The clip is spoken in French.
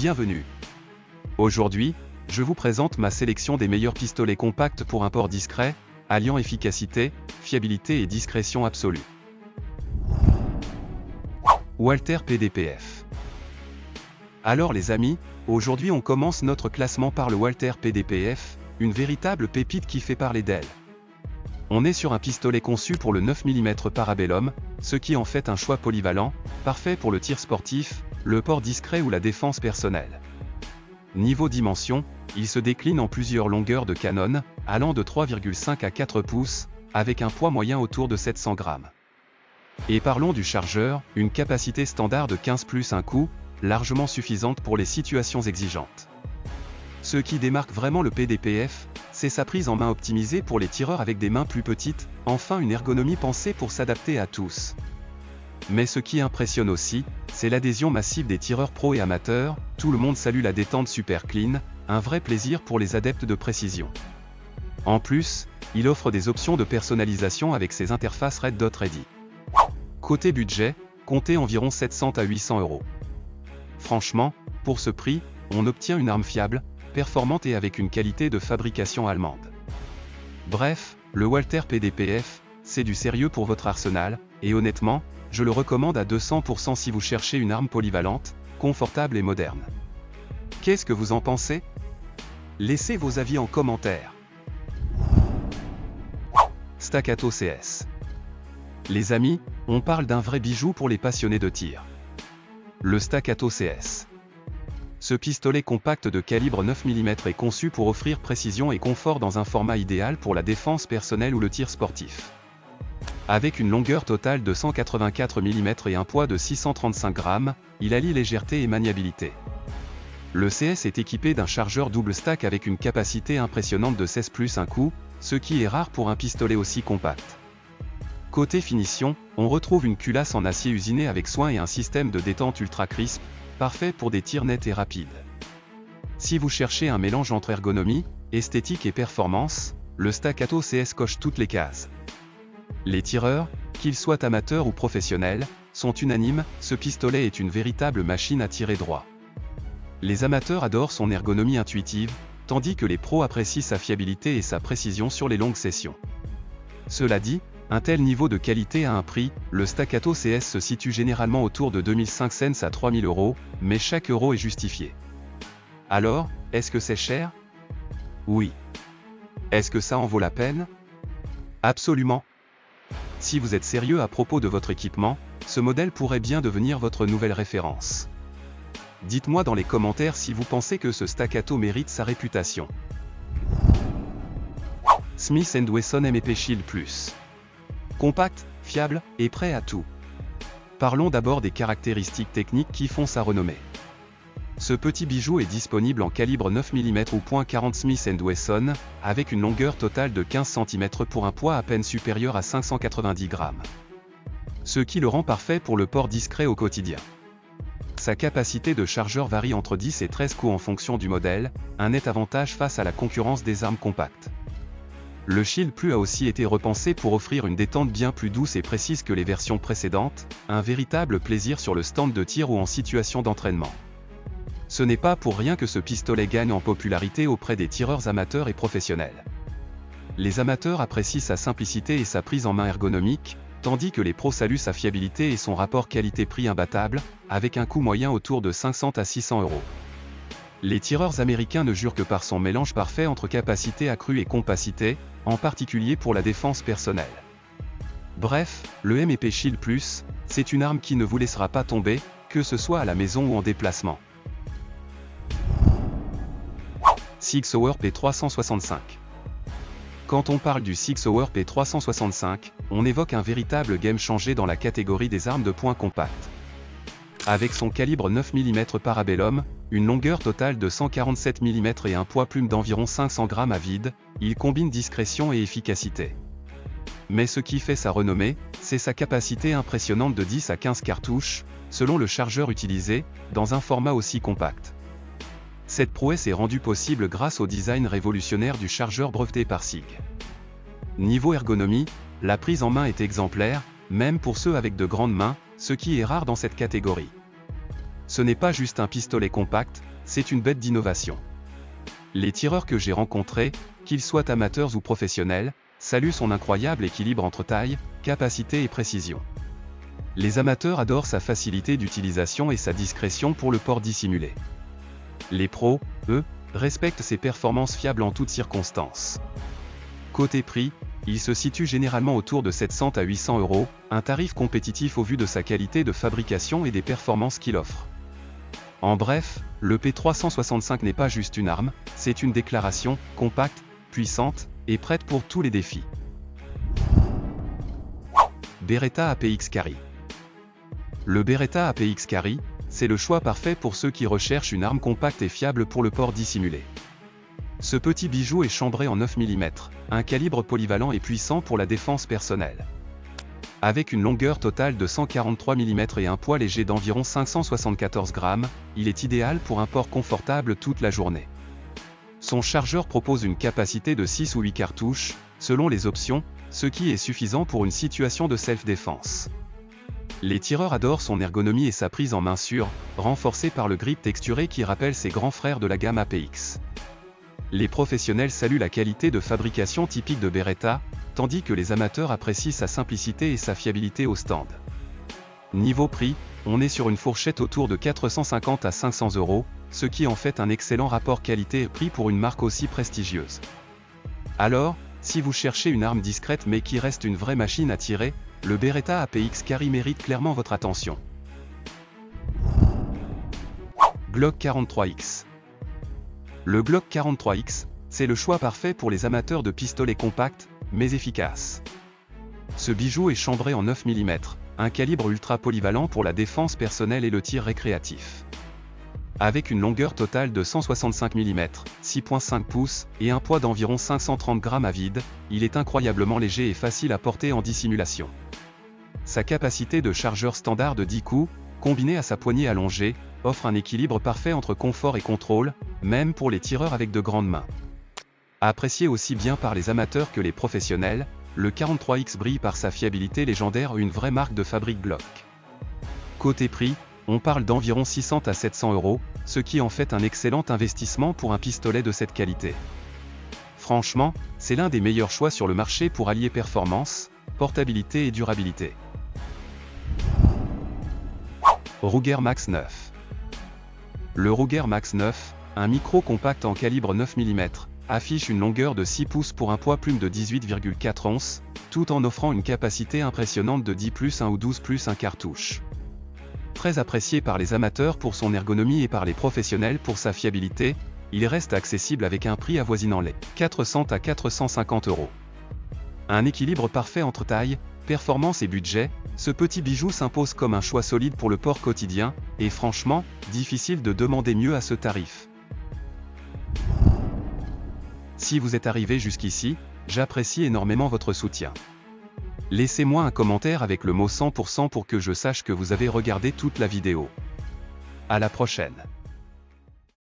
Bienvenue. Aujourd'hui, je vous présente ma sélection des meilleurs pistolets compacts pour un port discret, alliant efficacité, fiabilité et discrétion absolue. Walther PDPF. Alors les amis, aujourd'hui on commence notre classement par le Walther PDPF, une véritable pépite qui fait parler d'elle. On est sur un pistolet conçu pour le 9 mm Parabellum, ce qui en fait un choix polyvalent, parfait pour le tir sportif, le port discret ou la défense personnelle. Niveau dimension, il se décline en plusieurs longueurs de canon, allant de 3,5 à 4 pouces, avec un poids moyen autour de 700 grammes. Et parlons du chargeur, une capacité standard de 15 plus un coup, largement suffisante pour les situations exigeantes. Ce qui démarque vraiment le PDPF, c'est sa prise en main optimisée pour les tireurs avec des mains plus petites, enfin une ergonomie pensée pour s'adapter à tous. Mais ce qui impressionne aussi, c'est l'adhésion massive des tireurs pros et amateurs, tout le monde salue la détente super clean, un vrai plaisir pour les adeptes de précision. En plus, il offre des options de personnalisation avec ses interfaces Red Dot Ready. Côté budget, comptez environ 700 à 800 €. Franchement, pour ce prix, on obtient une arme fiable, performante et avec une qualité de fabrication allemande. Bref, le Walther PDPF, c'est du sérieux pour votre arsenal, et honnêtement, je le recommande à 200% si vous cherchez une arme polyvalente, confortable et moderne. Qu'est-ce que vous en pensez? Laissez vos avis en commentaire. Staccato CS. Les amis, on parle d'un vrai bijou pour les passionnés de tir. Le Staccato CS. Ce pistolet compact de calibre 9 mm est conçu pour offrir précision et confort dans un format idéal pour la défense personnelle ou le tir sportif. Avec une longueur totale de 184 mm et un poids de 635 grammes, il allie légèreté et maniabilité. Le CS est équipé d'un chargeur double stack avec une capacité impressionnante de 16 plus un coup, ce qui est rare pour un pistolet aussi compact. Côté finition, on retrouve une culasse en acier usiné avec soin et un système de détente ultra crisp, parfait pour des tirs nets et rapides. Si vous cherchez un mélange entre ergonomie, esthétique et performance, le Staccato CS coche toutes les cases. Les tireurs, qu'ils soient amateurs ou professionnels, sont unanimes, ce pistolet est une véritable machine à tirer droit. Les amateurs adorent son ergonomie intuitive, tandis que les pros apprécient sa fiabilité et sa précision sur les longues sessions. Cela dit, un tel niveau de qualité a un prix, le Staccato CS se situe généralement autour de 2500 cents à 3000 €, mais chaque euro est justifié. Alors, est-ce que c'est cher? Oui. Est-ce que ça en vaut la peine? Absolument. Si vous êtes sérieux à propos de votre équipement, ce modèle pourrait bien devenir votre nouvelle référence. Dites-moi dans les commentaires si vous pensez que ce Staccato mérite sa réputation. Smith & Wesson M&P Shield Plus. Compact, fiable, et prêt à tout. Parlons d'abord des caractéristiques techniques qui font sa renommée. Ce petit bijou est disponible en calibre 9 mm ou .40 Smith & Wesson, avec une longueur totale de 15 cm pour un poids à peine supérieur à 590 grammes. Ce qui le rend parfait pour le port discret au quotidien. Sa capacité de chargeur varie entre 10 et 13 coups en fonction du modèle, un net avantage face à la concurrence des armes compactes. Le Shield Plus a aussi été repensé pour offrir une détente bien plus douce et précise que les versions précédentes, un véritable plaisir sur le stand de tir ou en situation d'entraînement. Ce n'est pas pour rien que ce pistolet gagne en popularité auprès des tireurs amateurs et professionnels. Les amateurs apprécient sa simplicité et sa prise en main ergonomique, tandis que les pros saluent sa fiabilité et son rapport qualité-prix imbattable, avec un coût moyen autour de 500 à 600 €. Les tireurs américains ne jurent que par son mélange parfait entre capacité accrue et compacité, en particulier pour la défense personnelle. Bref, le M&P Shield Plus, c'est une arme qui ne vous laissera pas tomber, que ce soit à la maison ou en déplacement. Sig Sauer P365. Quand on parle du Sig Sauer P365, on évoque un véritable game changer dans la catégorie des armes de poing compactes. Avec son calibre 9 mm Parabellum, une longueur totale de 147 mm et un poids plume d'environ 500 grammes à vide, il combine discrétion et efficacité. Mais ce qui fait sa renommée, c'est sa capacité impressionnante de 10 à 15 cartouches, selon le chargeur utilisé, dans un format aussi compact. Cette prouesse est rendue possible grâce au design révolutionnaire du chargeur breveté par Sig. Niveau ergonomie, la prise en main est exemplaire, même pour ceux avec de grandes mains, ce qui est rare dans cette catégorie. Ce n'est pas juste un pistolet compact, c'est une bête d'innovation. Les tireurs que j'ai rencontrés, qu'ils soient amateurs ou professionnels, saluent son incroyable équilibre entre taille, capacité et précision. Les amateurs adorent sa facilité d'utilisation et sa discrétion pour le port dissimulé. Les pros, eux, respectent ses performances fiables en toutes circonstances. Côté prix, il se situe généralement autour de 700 à 800 €, un tarif compétitif au vu de sa qualité de fabrication et des performances qu'il offre. En bref, le P365 n'est pas juste une arme, c'est une déclaration, compacte, puissante, et prête pour tous les défis. Beretta APX Carry. Le Beretta APX Carry, c'est le choix parfait pour ceux qui recherchent une arme compacte et fiable pour le port dissimulé. Ce petit bijou est chambré en 9 mm, un calibre polyvalent et puissant pour la défense personnelle. Avec une longueur totale de 143 mm et un poids léger d'environ 574 grammes, il est idéal pour un port confortable toute la journée. Son chargeur propose une capacité de 6 ou 8 cartouches, selon les options, ce qui est suffisant pour une situation de self-défense. Les tireurs adorent son ergonomie et sa prise en main sûre, renforcée par le grip texturé qui rappelle ses grands frères de la gamme APX. Les professionnels saluent la qualité de fabrication typique de Beretta, tandis que les amateurs apprécient sa simplicité et sa fiabilité au stand. Niveau prix, on est sur une fourchette autour de 450 à 500 €, ce qui en fait un excellent rapport qualité-prix pour une marque aussi prestigieuse. Alors, si vous cherchez une arme discrète mais qui reste une vraie machine à tirer, le Beretta APX Carry mérite clairement votre attention. Glock 43X. Le Glock 43X, c'est le choix parfait pour les amateurs de pistolets compacts, mais efficaces. Ce bijou est chambré en 9 mm, un calibre ultra polyvalent pour la défense personnelle et le tir récréatif. Avec une longueur totale de 165 mm, 6,5 pouces, et un poids d'environ 530 grammes à vide, il est incroyablement léger et facile à porter en dissimulation. Sa capacité de chargeur standard de 10 coups, combinée à sa poignée allongée, offre un équilibre parfait entre confort et contrôle, même pour les tireurs avec de grandes mains. Apprécié aussi bien par les amateurs que les professionnels, le 43X brille par sa fiabilité légendaire, une vraie marque de fabrique Glock. Côté prix, on parle d'environ 600 à 700 €, ce qui en fait un excellent investissement pour un pistolet de cette qualité. Franchement, c'est l'un des meilleurs choix sur le marché pour allier performance, portabilité et durabilité. Ruger Max 9. Le Ruger Max 9, un micro compact en calibre 9 mm, affiche une longueur de 6 pouces pour un poids plume de 18,4 onces, tout en offrant une capacité impressionnante de 10+1 ou 12+1 cartouches. Très apprécié par les amateurs pour son ergonomie et par les professionnels pour sa fiabilité, il reste accessible avec un prix avoisinant les 400 à 450 €. Un équilibre parfait entre taille, performance et budget, ce petit bijou s'impose comme un choix solide pour le port quotidien, et franchement, difficile de demander mieux à ce tarif. Si vous êtes arrivé jusqu'ici, j'apprécie énormément votre soutien. Laissez-moi un commentaire avec le mot 100% pour que je sache que vous avez regardé toute la vidéo. À la prochaine.